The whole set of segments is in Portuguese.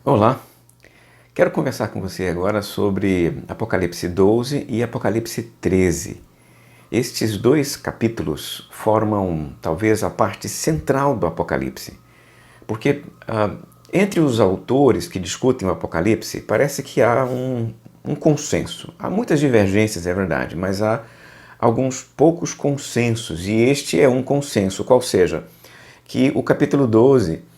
Olá, quero conversar com você agora sobre Apocalipse 12 e Apocalipse 13. Estes dois capítulos formam talvez a parte central do Apocalipse, porque entre os autores que discutem o Apocalipse parece que há um consenso. Há muitas divergências, é verdade, mas há alguns poucos consensos, e este é um consenso, qual seja, que o capítulo 12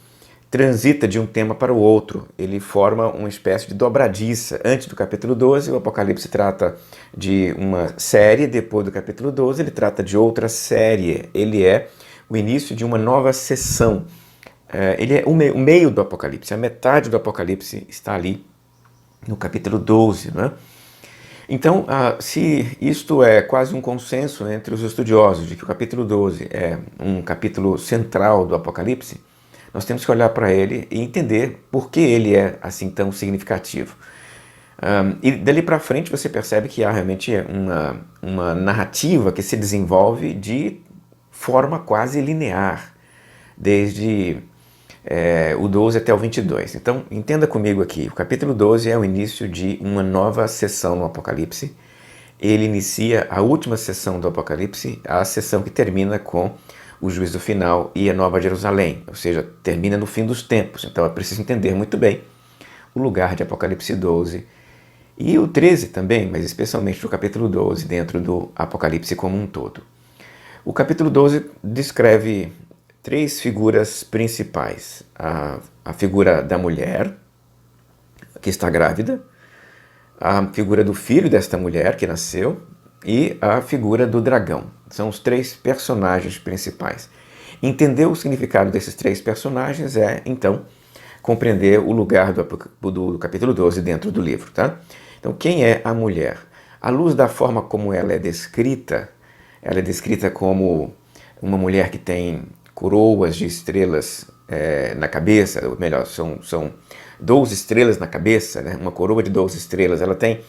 transita de um tema para o outro, ele forma uma espécie de dobradiça. Antes do capítulo 12, o Apocalipse trata de uma série, depois do capítulo 12, ele trata de outra série. Ele é o início de uma nova sessão. Ele é o meio do Apocalipse, a metade do Apocalipse está ali no capítulo 12, não é? Então, se isto é quase um consenso entre os estudiosos de que o capítulo 12 é um capítulo central do Apocalipse, nós temos que olhar para ele e entender por que ele é assim tão significativo. E dali para frente você percebe que há realmente uma narrativa que se desenvolve de forma quase linear, desde o 12 até o 22. Então, entenda comigo aqui, o capítulo 12 é o início de uma nova sessão no Apocalipse. Ele inicia a última sessão do Apocalipse, a sessão que termina com o juízo final e a Nova Jerusalém, ou seja, termina no fim dos tempos. Então é preciso entender muito bem o lugar de Apocalipse 12 e o 13 também, mas especialmente o capítulo 12 dentro do Apocalipse como um todo. O capítulo 12 descreve três figuras principais. A figura da mulher, que está grávida, a figura do filho desta mulher que nasceu e a figura do dragão. São os três personagens principais. Entender o significado desses três personagens é, então, compreender o lugar do capítulo 12 dentro do livro. Tá? Então, quem é a mulher? À luz da forma como ela é descrita como uma mulher que tem coroas de estrelas na cabeça, ou melhor, são 12 estrelas na cabeça, né? Uma coroa de 12 estrelas. Ela tem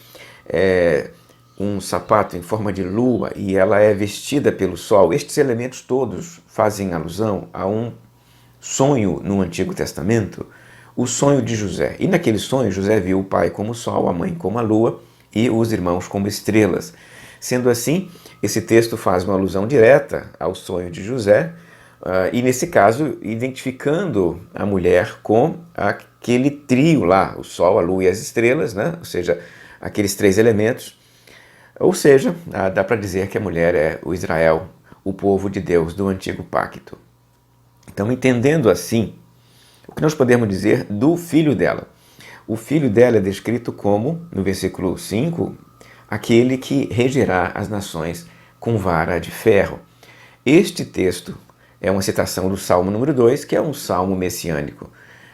um sapato em forma de lua e ela é vestida pelo sol. Estes elementos todos fazem alusão a um sonho no Antigo Testamento, o sonho de José. E naquele sonho, José viu o pai como o sol, a mãe como a lua e os irmãos como estrelas. Sendo assim, esse texto faz uma alusão direta ao sonho de José, e nesse caso, identificando a mulher com aquele trio lá, o sol, a lua e as estrelas, né? Ou seja, aqueles três elementos. Ou seja, dá para dizer que a mulher é o Israel, o povo de Deus do Antigo Pacto. Então, entendendo assim, o que nós podemos dizer do filho dela? O filho dela é descrito como, no versículo 5, aquele que regerá as nações com vara de ferro. Este texto é uma citação do Salmo número 2, que é um salmo messiânico.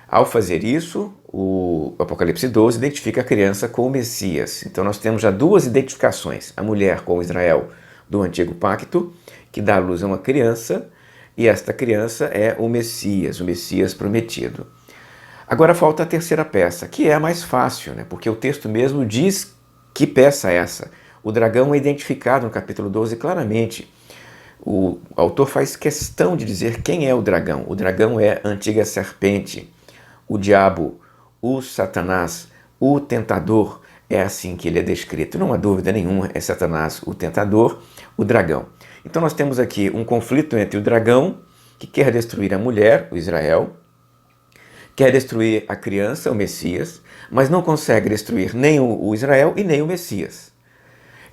Ao fazer isso, o Apocalipse 12 identifica a criança com o Messias. Então nós temos já duas identificações. A mulher com Israel do Antigo Pacto, que dá à luz a uma criança, e esta criança é o Messias prometido. Agora falta a terceira peça, que é a mais fácil, né? Porque o texto mesmo diz que peça é essa. O dragão é identificado no capítulo 12 claramente. O autor faz questão de dizer quem é o dragão. O dragão é a antiga serpente, o diabo, o Satanás, o tentador. É assim que ele é descrito. Não há dúvida nenhuma, é Satanás, o tentador, o dragão. Então nós temos aqui um conflito entre o dragão, que quer destruir a mulher, o Israel, quer destruir a criança, o Messias, mas não consegue destruir nem o Israel e nem o Messias.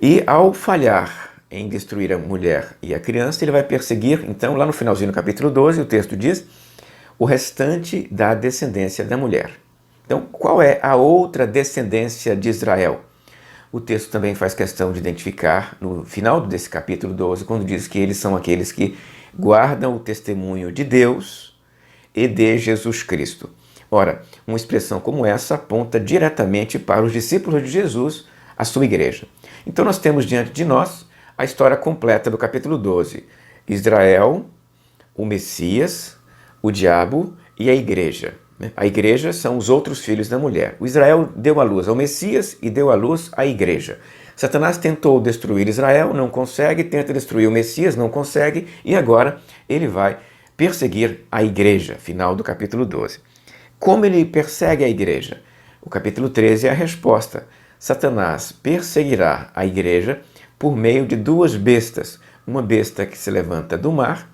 E ao falhar em destruir a mulher e a criança, ele vai perseguir, então, lá no finalzinho do capítulo 12, o texto diz, o restante da descendência da mulher. Então, qual é a outra descendência de Israel? O texto também faz questão de identificar no final desse capítulo 12, quando diz que eles são aqueles que guardam o testemunho de Deus e de Jesus Cristo. Ora, uma expressão como essa aponta diretamente para os discípulos de Jesus, a sua igreja. Então nós temos diante de nós a história completa do capítulo 12. Israel, o Messias, o diabo e a igreja. A igreja são os outros filhos da mulher. O Israel deu à luz ao Messias e deu à luz à igreja. Satanás tentou destruir Israel, não consegue, tenta destruir o Messias, não consegue, e agora ele vai perseguir a igreja, final do capítulo 12. como ele persegue a igreja? O capítulo 13 é a resposta. Satanás perseguirá a igreja por meio de duas bestas. Uma besta que se levanta do mar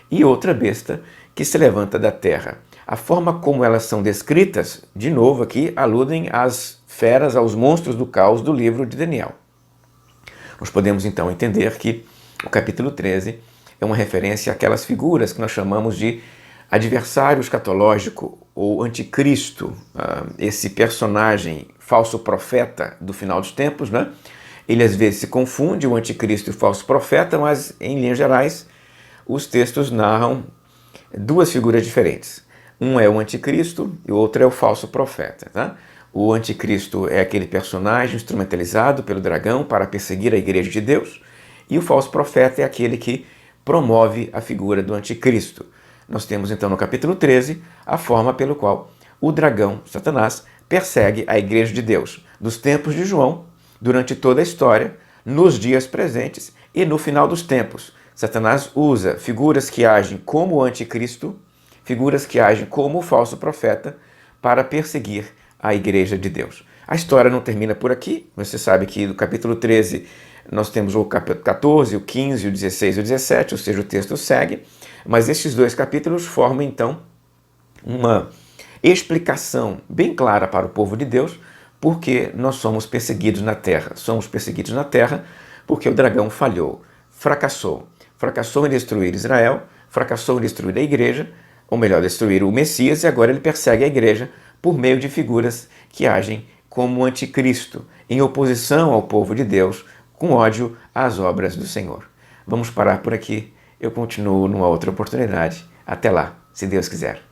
e outra besta que se levanta da terra. A forma como elas são descritas, de novo aqui, aludem às feras, aos monstros do caos do livro de Daniel. Nós podemos então entender que o capítulo 13 é uma referência àquelas figuras que nós chamamos de adversário escatológico ou anticristo, esse personagem falso profeta do final dos tempos, né? Ele às vezes se confunde, o anticristo e o falso profeta, mas em linhas gerais os textos narram duas figuras diferentes. Um é o anticristo e o outro é o falso profeta. Tá? O anticristo é aquele personagem instrumentalizado pelo dragão para perseguir a igreja de Deus, e o falso profeta é aquele que promove a figura do anticristo. Nós temos então no capítulo 13 a forma pelo qual o dragão, Satanás, persegue a igreja de Deus, dos tempos de João, durante toda a história, nos dias presentes e no final dos tempos. Satanás usa figuras que agem como o anticristo, figuras que agem como o falso profeta, para perseguir a igreja de Deus. A história não termina por aqui. Você sabe que no capítulo 13 nós temos o capítulo 14, o 15, o 16 e o 17, ou seja, o texto segue. Mas estes dois capítulos formam então uma explicação bem clara para o povo de Deus porque nós somos perseguidos na terra. Somos perseguidos na terra porque o dragão falhou, fracassou. Fracassou em destruir Israel, fracassou em destruir a igreja, ou melhor, destruir o Messias, e agora ele persegue a igreja por meio de figuras que agem como anticristo, em oposição ao povo de Deus, com ódio às obras do Senhor. Vamos parar por aqui. Eu continuo numa outra oportunidade. Até lá, se Deus quiser.